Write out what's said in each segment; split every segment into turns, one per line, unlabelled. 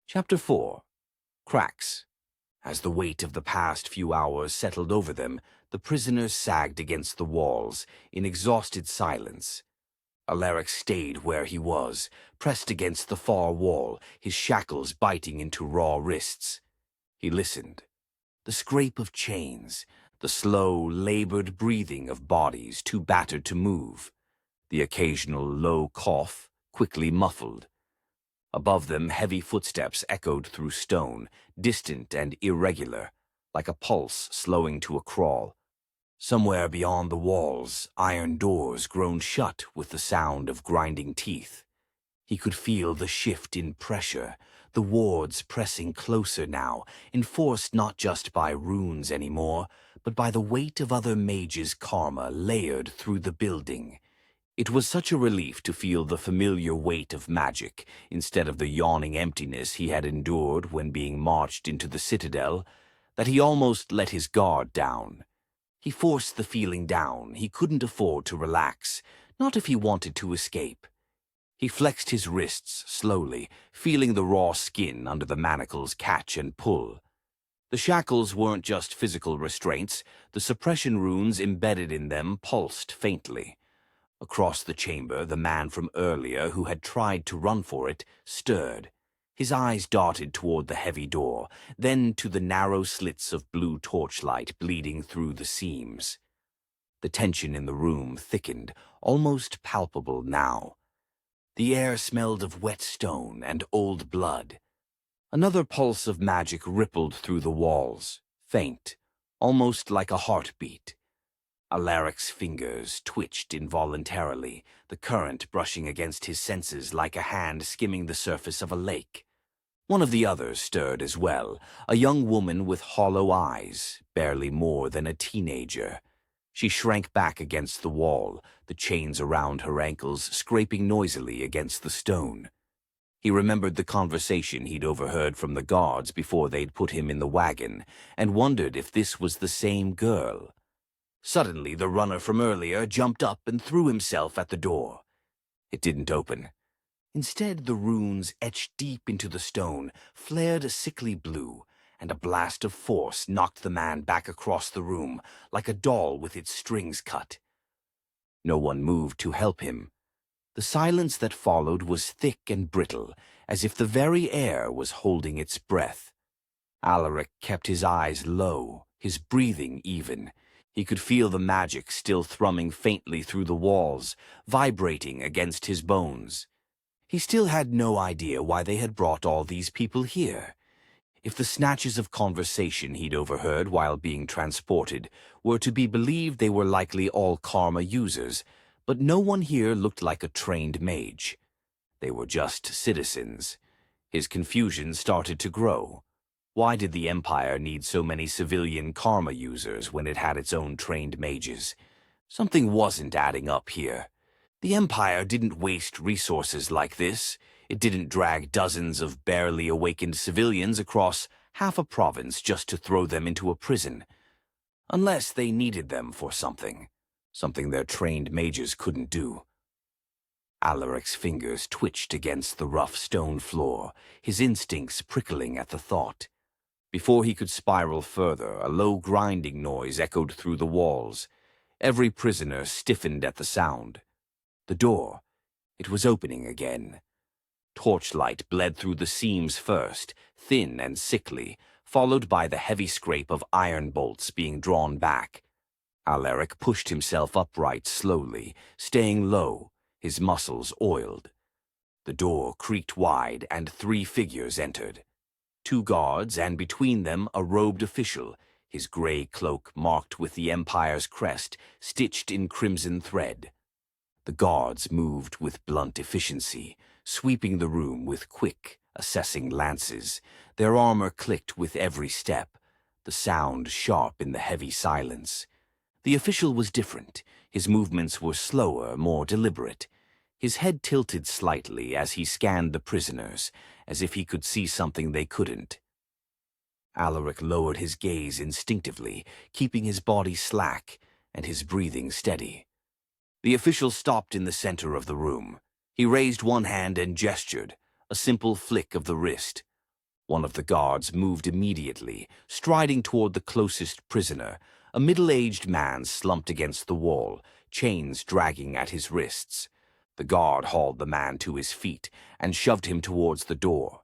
Chapter 4. Cracks. As the weight of the past few hours settled over them, the prisoners sagged against the walls in exhausted silence. Aleric stayed where he was, pressed against the far wall, his shackles biting into raw wrists. He listened. The scrape of chains, the slow, labored breathing of bodies too battered to move, the occasional low cough, quickly muffled. Above them, heavy footsteps echoed through stone, distant and irregular, like a pulse slowing to a crawl. Somewhere beyond the walls, iron doors groaned shut with the sound of grinding teeth. He could feel the shift in pressure, the wards pressing closer now, enforced not just by runes anymore, but by the weight of other mages' karma layered through the building. It was such a relief to feel the familiar weight of magic, instead of the yawning emptiness he had endured when being marched into the Citadel, that he almost let his guard down. He forced the feeling down. He couldn't afford to relax, not if he wanted to escape. He flexed his wrists slowly, feeling the raw skin under the manacles catch and pull. The shackles weren't just physical restraints. The suppression runes embedded in them pulsed faintly. Across the chamber, the man from earlier who had tried to run for it stirred. His eyes darted toward the heavy door, then to the narrow slits of blue torchlight bleeding through the seams. The tension in the room thickened, almost palpable now. The air smelled of wet stone and old blood. Another pulse of magic rippled through the walls, faint, almost like a heartbeat. Aleric's fingers twitched involuntarily, the current brushing against his senses like a hand skimming the surface of a lake. One of the others stirred as well, a young woman with hollow eyes, barely more than a teenager. She shrank back against the wall, the chains around her ankles scraping noisily against the stone. He remembered the conversation he'd overheard from the guards before they'd put him in the wagon, and wondered if this was the same girl. Suddenly, the runner from earlier jumped up and threw himself at the door. It didn't open. Instead, the runes, etched deep into the stone, flared a sickly blue, and a blast of force knocked the man back across the room, like a doll with its strings cut. No one moved to help him. The silence that followed was thick and brittle, as if the very air was holding its breath. Aleric kept his eyes low, his breathing even. He could feel the magic still thrumming faintly through the walls, vibrating against his bones. He still had no idea why they had brought all these people here. If the snatches of conversation he'd overheard while being transported were to be believed, they were likely all karma users, but no one here looked like a trained mage. They were just citizens. His confusion started to grow. Why did the Empire need so many civilian karma users when it had its own trained mages? Something wasn't adding up here. The Empire didn't waste resources like this. It didn't drag dozens of barely awakened civilians across half a province just to throw them into a prison. Unless they needed them for something their trained mages couldn't do. Aleric's fingers twitched against the rough stone floor, his instincts prickling at the thought. Before he could spiral further, a low grinding noise echoed through the walls. Every prisoner stiffened at the sound. The door, it was opening again. Torchlight bled through the seams first, thin and sickly, followed by the heavy scrape of iron bolts being drawn back. Aleric pushed himself upright slowly, staying low, his muscles oiled. The door creaked wide and 3 figures entered. 2 guards, and between them a robed official, his gray cloak marked with the Empire's crest, stitched in crimson thread. The guards moved with blunt efficiency, sweeping the room with quick, assessing lances. Their armor clicked with every step, the sound sharp in the heavy silence. The official was different. His movements were slower, more deliberate. His head tilted slightly as he scanned the prisoners, as if he could see something they couldn't. Aleric lowered his gaze instinctively, keeping his body slack and his breathing steady. The official stopped in the center of the room. He raised one hand and gestured, a simple flick of the wrist. One of the guards moved immediately, striding toward the closest prisoner, a middle-aged man slumped against the wall, chains dragging at his wrists. The guard hauled the man to his feet and shoved him towards the door.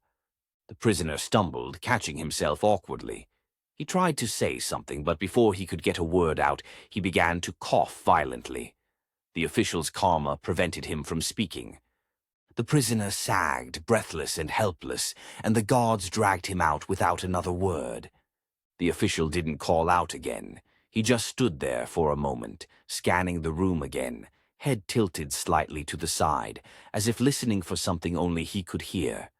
The prisoner stumbled, catching himself awkwardly. He tried to say something, but before he could get a word out, he began to cough violently. The official's karma prevented him from speaking. The prisoner sagged, breathless and helpless, and the guards dragged him out without another word. The official didn't call out again. He just stood there for a moment, scanning the room again, head tilted slightly to the side, as if listening for something only he could hear.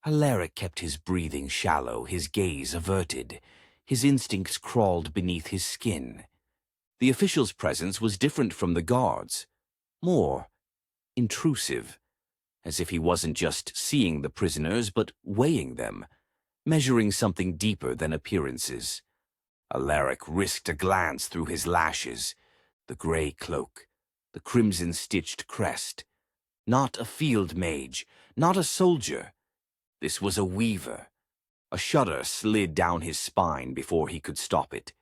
Aleric kept his breathing shallow, his gaze averted. His instincts crawled beneath his skin. The official's presence was different from the guards. More intrusive, as if he wasn't just seeing the prisoners, but weighing them, measuring something deeper than appearances. Aleric risked a glance through his lashes. The gray cloak, the crimson-stitched crest. Not a field mage, not a soldier. This was a weaver. A shudder slid down his spine before he could stop it.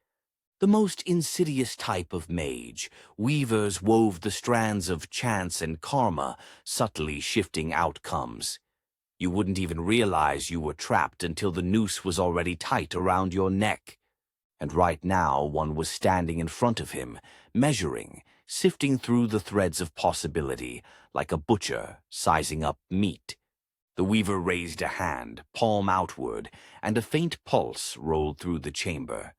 The most insidious type of mage, weavers wove the strands of chance and karma, subtly shifting outcomes. You wouldn't even realize you were trapped until the noose was already tight around your neck. And right now one was standing in front of him, measuring, sifting through the threads of possibility, like a butcher sizing up meat. The weaver raised a hand, palm outward, and a faint pulse rolled through the chamber.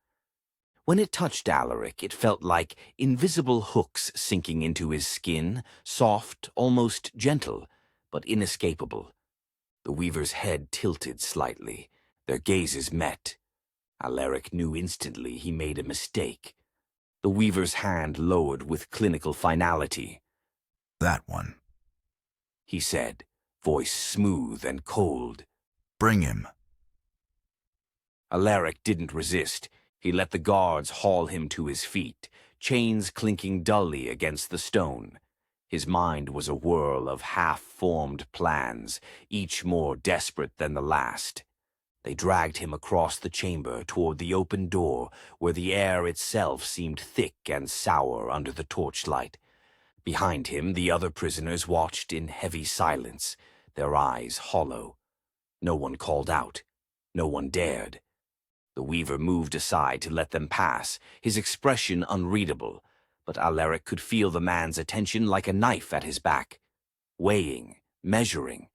When it touched Aleric, it felt like invisible hooks sinking into his skin, soft, almost gentle, but inescapable. The weaver's head tilted slightly. Their gazes met. Aleric knew instantly he made a mistake. The weaver's hand lowered with clinical finality.
"That one,"
he said, voice smooth and cold.
"Bring him."
Aleric didn't resist. He let the guards haul him to his feet, chains clinking dully against the stone. His mind was a whirl of half-formed plans, each more desperate than the last. They dragged him across the chamber toward the open door, where the air itself seemed thick and sour under the torchlight. Behind him, the other prisoners watched in heavy silence, their eyes hollow. No one called out. No one dared. The weaver moved aside to let them pass, his expression unreadable, but Aleric could feel the man's attention like a knife at his back. Weighing, measuring,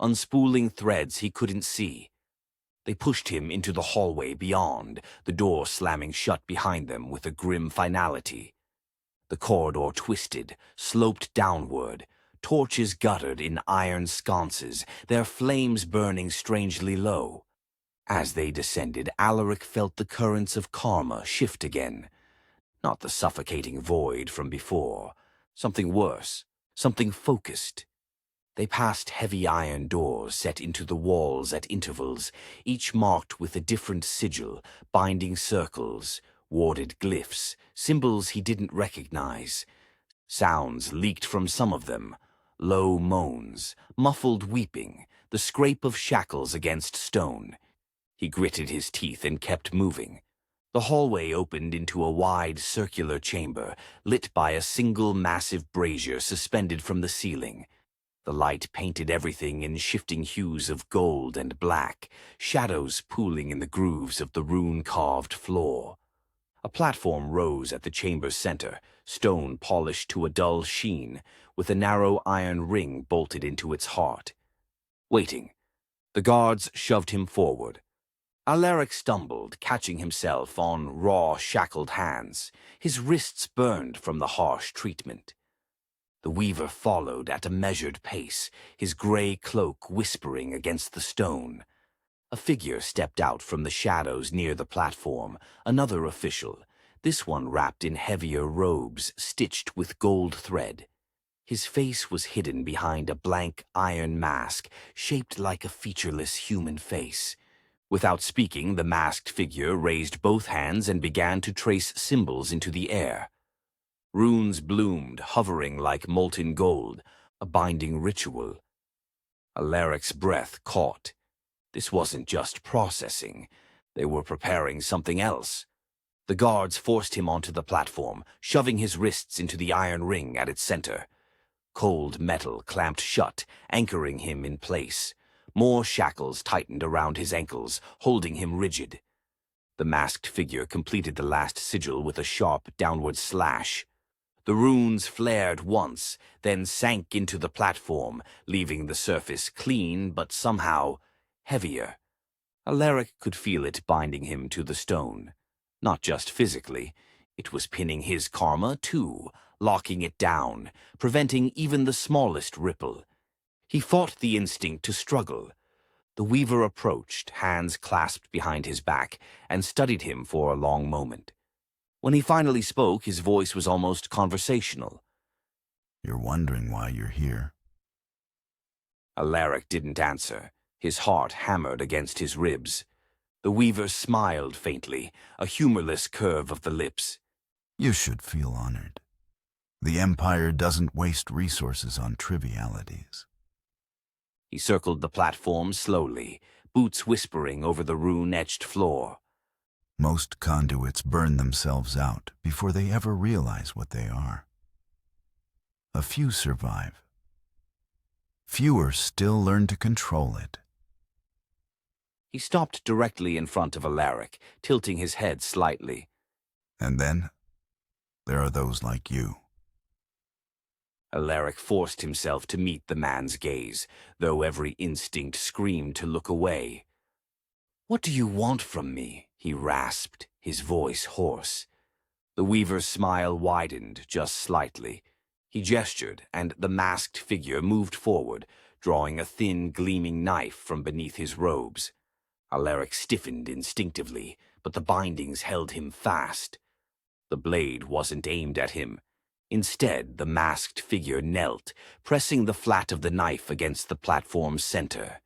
unspooling threads he couldn't see. They pushed him into the hallway beyond, the door slamming shut behind them with a grim finality. The corridor twisted, sloped downward, torches guttered in iron sconces, their flames burning strangely low. As they descended, Aleric felt the currents of karma shift again. Not the suffocating void from before. Something worse, something focused. They passed heavy iron doors set into the walls at intervals, each marked with a different sigil, binding circles, warded glyphs, symbols he didn't recognize. Sounds leaked from some of them. Low moans, muffled weeping, the scrape of shackles against stone. He gritted his teeth and kept moving. The hallway opened into a wide circular chamber, lit by a single massive brazier suspended from the ceiling. The light painted everything in shifting hues of gold and black, shadows pooling in the grooves of the rune-carved floor. A platform rose at the chamber's center, stone polished to a dull sheen, with a narrow iron ring bolted into its heart. Waiting, the guards shoved him forward. Aleric stumbled, catching himself on raw, shackled hands. His wrists burned from the harsh treatment. The weaver followed at a measured pace, his gray cloak whispering against the stone. A figure stepped out from the shadows near the platform, another official, this one wrapped in heavier robes stitched with gold thread. His face was hidden behind a blank iron mask, shaped like a featureless human face. Without speaking, the masked figure raised both hands and began to trace symbols into the air. Runes bloomed, hovering like molten gold, a binding ritual. Aleric's breath caught. This wasn't just processing. They were preparing something else. The guards forced him onto the platform, shoving his wrists into the iron ring at its center. Cold metal clamped shut, anchoring him in place. More shackles tightened around his ankles, holding him rigid. The masked figure completed the last sigil with a sharp downward slash. The runes flared once, then sank into the platform, leaving the surface clean but somehow heavier. Aleric could feel it binding him to the stone. Not just physically, it was pinning his karma too, locking it down, preventing even the smallest ripple. He fought the instinct to struggle. The weaver approached, hands clasped behind his back, and studied him for a long moment. When he finally spoke, his voice was almost conversational.
You're wondering why you're here.
Aleric didn't answer. His heart hammered against his ribs. The weaver smiled faintly, a humorless curve of the lips.
You should feel honored. The Empire doesn't waste resources on trivialities.
He circled the platform slowly, boots whispering over the rune-etched floor.
Most conduits burn themselves out before they ever realize what they are. A few survive. Fewer still learn to control it.
He stopped directly in front of Aleric, tilting his head slightly.
And then, there are those like you.
Aleric forced himself to meet the man's gaze, though every instinct screamed to look away. "What do you want from me?" he rasped, his voice hoarse. The weaver's smile widened just slightly. He gestured, and the masked figure moved forward, drawing a thin, gleaming knife from beneath his robes. Aleric stiffened instinctively, but the bindings held him fast. The blade wasn't aimed at him. Instead, the masked figure knelt, pressing the flat of the knife against the platform's center.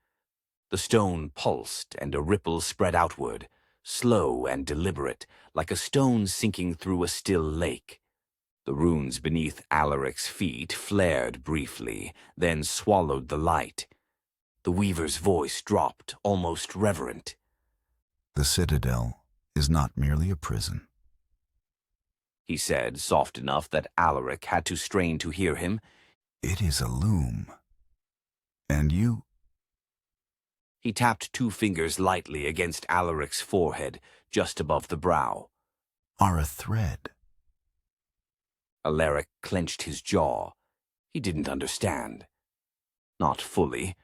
The stone pulsed, and a ripple spread outward, slow and deliberate, like a stone sinking through a still lake. The runes beneath Aleric's feet flared briefly, then swallowed the light. The weaver's voice dropped, almost reverent.
The Citadel is not merely a prison.
He said, soft enough that Aleric had to strain to hear him.
It is a loom. And you...
He tapped 2 fingers lightly against Aleric's forehead, just above the brow.
are a thread.
Aleric clenched his jaw. He didn't understand. Not fully,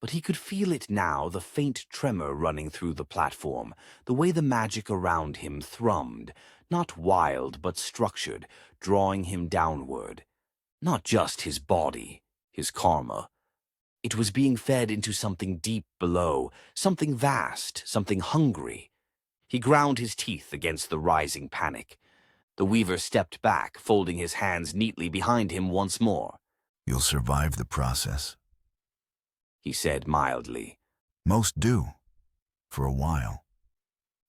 but he could feel it now, the faint tremor running through the platform, the way the magic around him thrummed, not wild but structured, drawing him downward. Not just his body, his karma. It was being fed into something deep below, something vast, something hungry. He ground his teeth against the rising panic. The weaver stepped back, folding his hands neatly behind him once more.
You'll survive the process,
he said mildly.
Most do, for a while.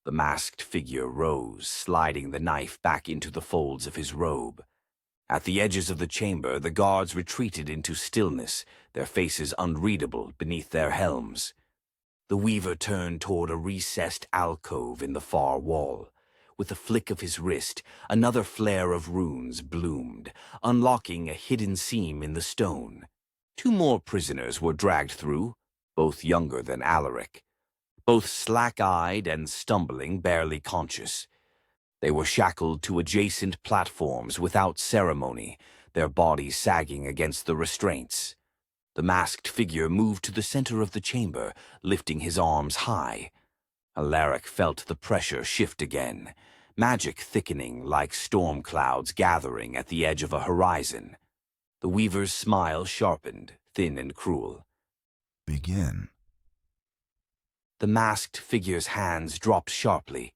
The masked figure rose, sliding the knife back into the folds of his robe. At the edges of the chamber, the guards retreated into stillness, their faces unreadable beneath their helms. The weaver turned toward a recessed alcove in the far wall. With a flick of his wrist, another flare of runes bloomed, unlocking a hidden seam in the stone. 2 more prisoners were dragged through, both younger than Aleric. Both slack-eyed and stumbling, barely conscious. They were shackled to adjacent platforms without ceremony, their bodies sagging against the restraints. The masked figure moved to the center of the chamber, lifting his arms high. Aleric felt the pressure shift again, magic thickening like storm clouds gathering at the edge of a horizon. The weaver's smile sharpened, thin and cruel.
Begin.
The masked figure's hands dropped sharply.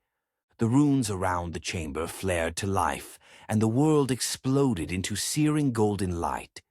The runes around the chamber flared to life, and the world exploded into searing golden light.